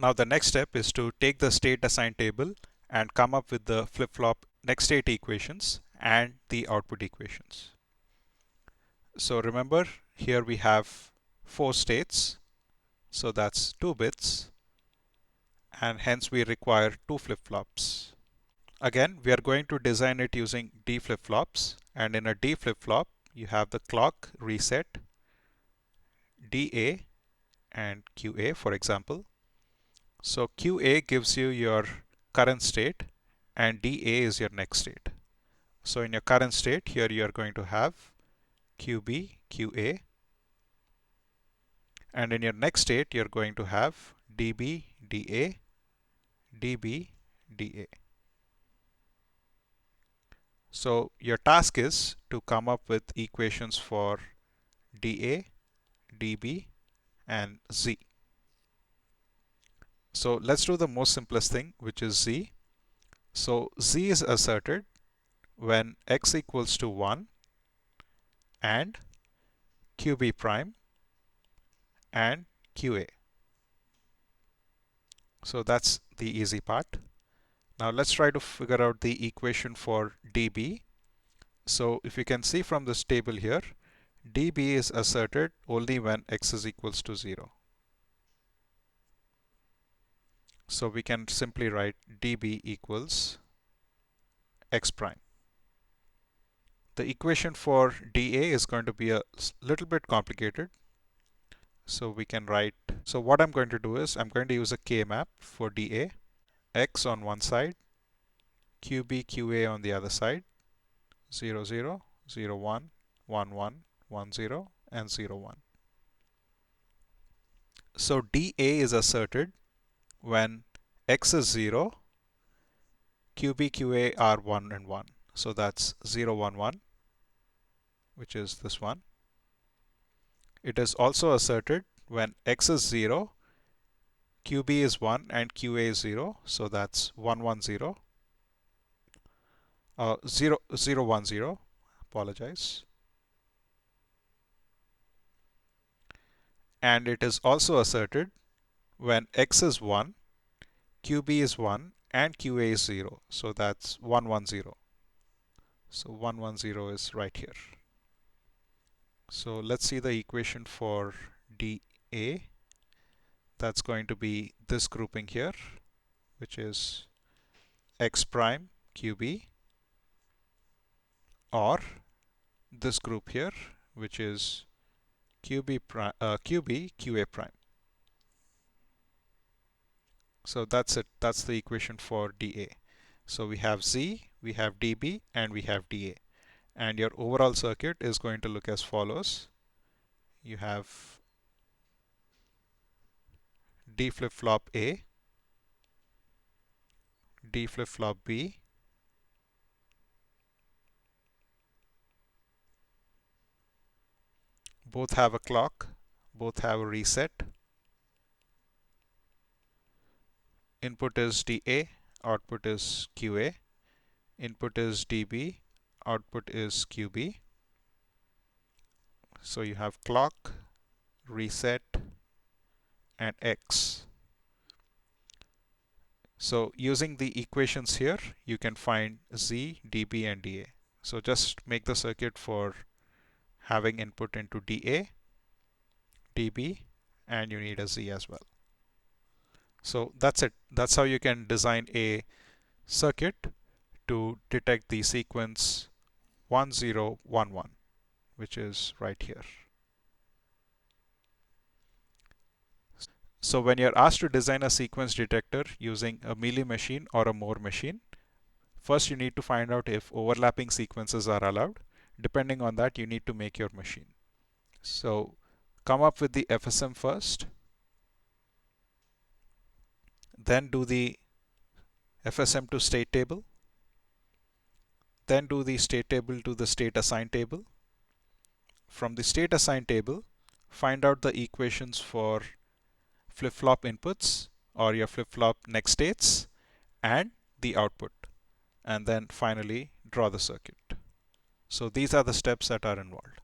Now the next step is to take the state assigned table and come up with the flip-flop next state equations and the output equations. So remember, here we have 4 states, so that's 2 bits, and hence we require 2 flip-flops. Again, we are going to design it using D flip-flops, and in a D flip-flop you have the clock reset, DA and QA, for example. So QA gives you your current state and DA is your next state. So in your current state, here you are going to have QB, QA, and in your next state you're going to have DB, DA, DB, DA. So your task is to come up with equations for DA, DB, and Z. So let's do the most simplest thing, which is Z. So Z is asserted when x equals to 1 and QB prime and QA. So that's the easy part. Now let's try to figure out the equation for DB. So if you can see from this table here, DB is asserted only when x is equals to 0. So we can simply write DB equals x prime. The equation for DA is going to be a little bit complicated. So we can write, so what I'm going to do is I'm going to use a K-map for DA, x on one side, QB, QA on the other side, 0, 0, 0, 1, 1, 1, 1, 0, and 0, 1. So DA is asserted when x is 0, QB, QA are 1 and 1. So that's 0, 1, 1, which is this one. It is also asserted when x is 0, QB is 1 and QA is 0. So that's 1, 1, 0. 0, 0, 1, 0. Apologize. And it is also asserted when x is 1, QB is 1 and QA is 0. So that's 1, 1, 0. So 1, 1, 0 is right here. So let's see the equation for DA. That's going to be this grouping here, which is x prime QB, or this group here, which is QB QA prime. So that's it. That's the equation for DA. So we have Z, we have DB, and we have DA. And your overall circuit is going to look as follows. You have D flip-flop A, D flip-flop B, both have a clock, both have a reset. Input is DA, output is QA. Input is DB, output is QB. So you have clock, reset, and X. So using the equations here, you can find Z, DB, and DA. So just make the circuit for having input into DA, DB, and you need a Z as well. So that's it. That's how you can design a circuit to detect the sequence 1011, which is right here. So when you're asked to design a sequence detector using a Mealy machine or a Moore machine, first you need to find out if overlapping sequences are allowed. Depending on that, you need to make your machine. So come up with the FSM first, then do the FSM to state table, then do the state table to the state assigned table. From the state assigned table, find out the equations for flip-flop inputs or your flip-flop next states and the output, and then finally draw the circuit. So these are the steps that are involved.